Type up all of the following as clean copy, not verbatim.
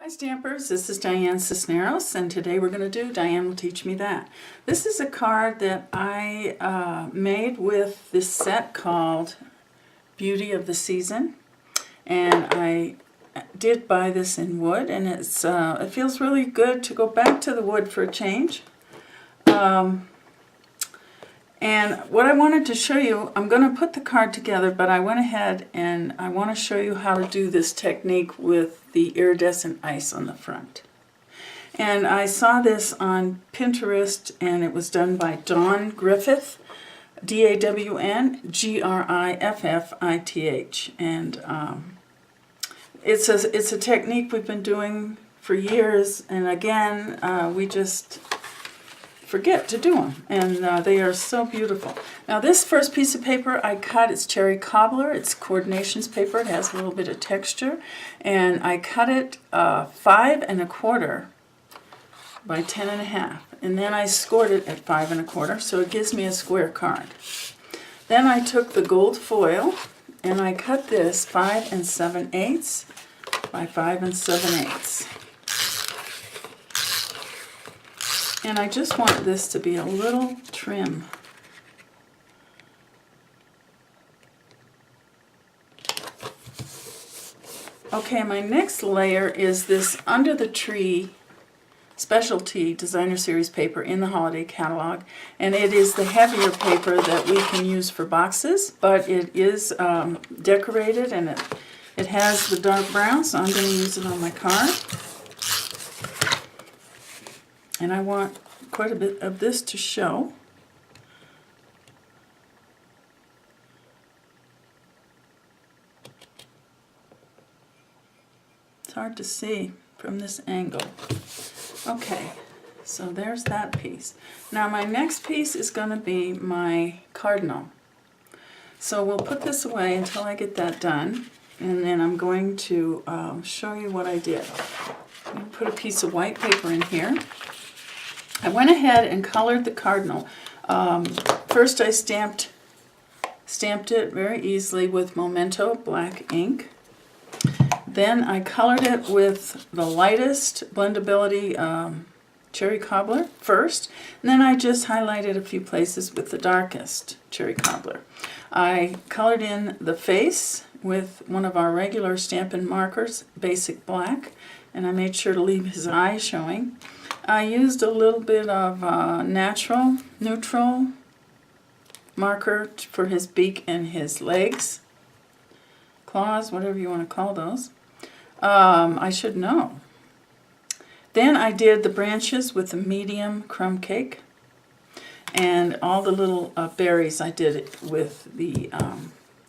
Hi Stampers, this is Dianne Cisneros, and today we're going to do Dianne Will Teach Me That. This is a card that I made with this set called Beauty of the Season, and I did buy this in wood, and it feels really good to go back to the wood for a change. And what I wanted to show you, I'm going to put the card together, but I went ahead and I want to show you how to do this technique with the iridescent ice on the front. And I saw this on Pinterest, and it was done by Griffith, Dawnn, Griffith. And it's a technique we've been doing for years, and again, we just forget to do them, and they are so beautiful. Now this first piece of paper I cut, it's cherry cobbler, it's coordinations paper, it has a little bit of texture, and I cut it 5 1/4 by 10 1/2, and then I scored it at 5 1/4, so it gives me a square card. Then I took the gold foil and I cut this 5 7/8 by 5 7/8. And I just want this to be a little trim. Okay, my next layer is this Under the Tree specialty designer series paper in the holiday catalog, and it is the heavier paper that we can use for boxes, but it is decorated, and it has the dark brown, so I'm going to use it on my card. And I want quite a bit of this to show. It's hard to see from this angle. Okay, so there's that piece. Now my next piece is going to be my cardinal. So we'll put this away until I get that done, and then I'm going to show you what I did. I'm going to put a piece of white paper in here. I went ahead and colored the cardinal. First I stamped it very easily with Memento black ink. Then I colored it with the lightest Blendability cherry cobbler first, and then I just highlighted a few places with the darkest cherry cobbler. I colored in the face with one of our regular Stampin' markers, basic black, and I made sure to leave his eye showing. I used a little bit of neutral marker for his beak and his legs, claws, whatever you want to call those. I should know. Then I did the branches with the medium crumb cake, and all the little berries I did it with the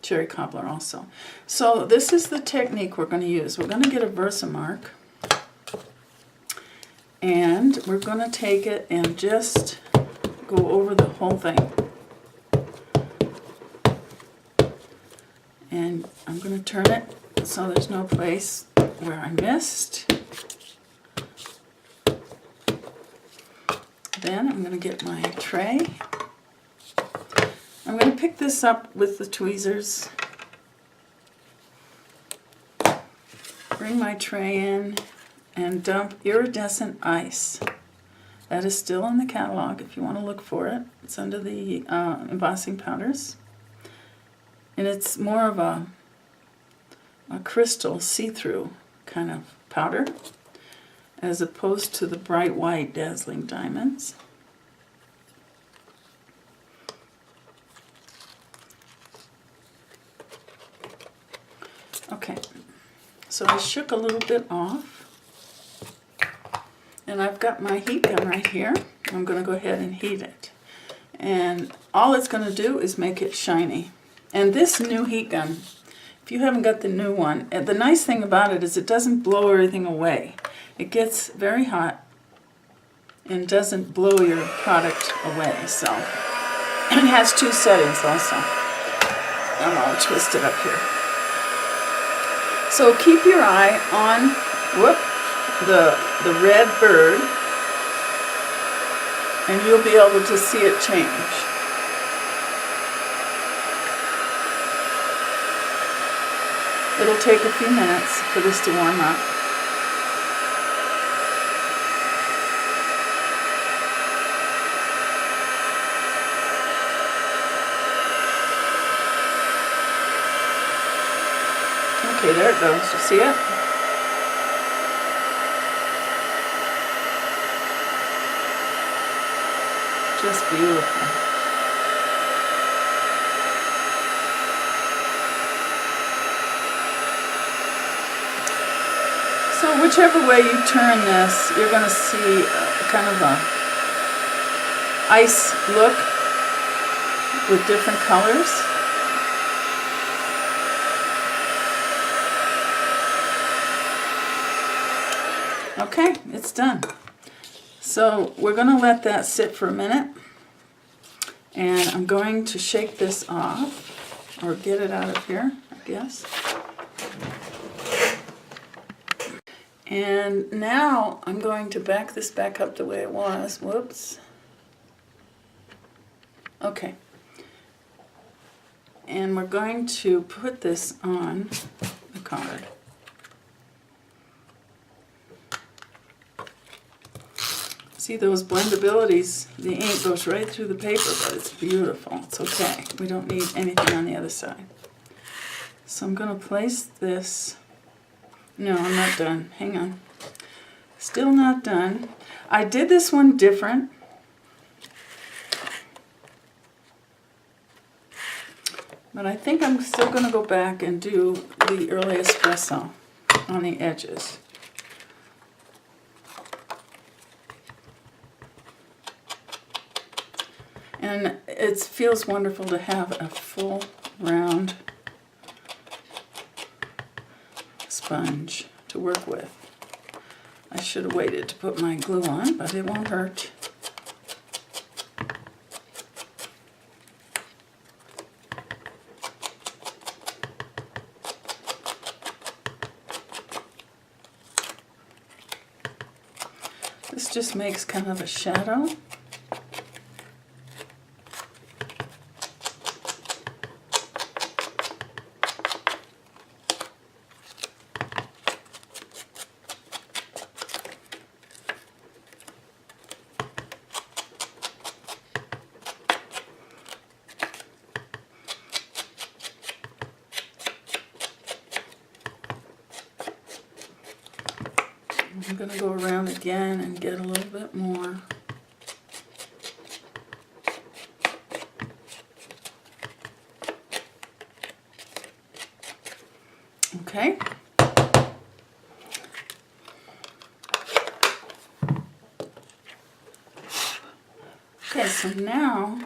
cherry cobbler also. So this is the technique we're going to use. We're going to get a Versamark, and we're going to take it and just go over the whole thing. And I'm going to turn it so there's no place where I missed. Then I'm going to get my tray. I'm going to pick this up with the tweezers. Bring my tray in and dump iridescent ice. That is still in the catalog if you want to look for it. It's under the embossing powders. And it's more of a crystal see-through kind of powder, as opposed to the bright white dazzling diamonds. Okay, so I shook a little bit off. And I've got my heat gun right here. I'm going to go ahead and heat it. And all it's going to do is make it shiny. And this new heat gun, if you haven't got the new one, the nice thing about it is it doesn't blow everything away. It gets very hot and doesn't blow your product away. So, and it has 2 settings also. I'm all twisted up here. So keep your eye on, the red bird, and you'll be able to see it change. It'll take a few minutes for this to warm up. Okay, there it goes. You see it? Just beautiful. So whichever way you turn this, you're going to see kind of a ice look with different colors. Okay, it's done. So we're going to let that sit for a minute, and I'm going to shake this off, or get it out of here, I guess. And now I'm going to back this back up the way it was. Whoops. Okay. And we're going to put this on the card. See those blendabilities? The ink goes right through the paper, but it's beautiful. It's okay. We don't need anything on the other side. So I'm going to place this. No, I'm not done. Hang on. Still not done. I did this one different. But I think I'm still going to go back and do the early espresso on the edges. And it feels wonderful to have a full round sponge to work with. I should have waited to put my glue on, but it won't hurt. This just makes kind of a shadow. I'm going to go around again and get a little bit more. Okay. Okay, so now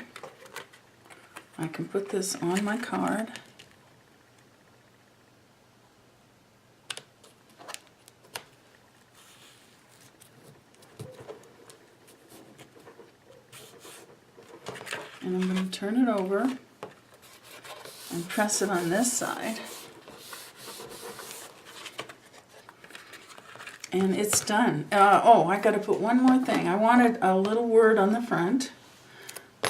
I can put this on my card. And I'm going to turn it over and press it on this side. And it's done. Oh, I got to put one more thing. I wanted a little word on the front.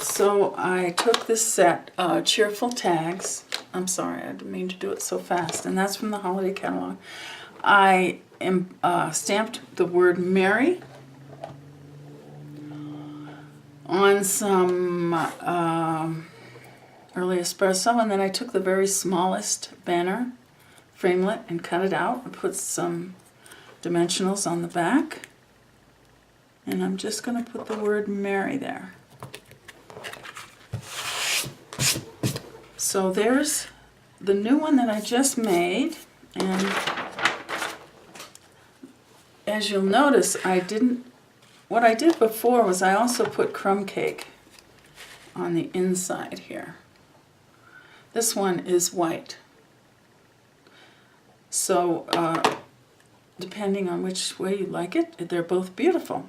So I took this set, Cheerful Tags. I'm sorry, I didn't mean to do it so fast. And that's from the holiday catalog. I stamped the word Merry on some early espresso, and then I took the very smallest banner framelit and cut it out and put some dimensionals on the back, and I'm just going to put the word Merry there. So there's the new one that I just made, and as you'll notice, what I did before was I also put crumb cake on the inside here. This one is white. So depending on which way you like it, they're both beautiful.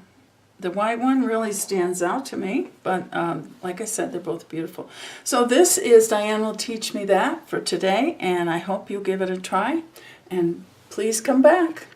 The white one really stands out to me, but like I said, they're both beautiful. So this is Diane Will Teach Me That for today, and I hope you'll give it a try, and please come back.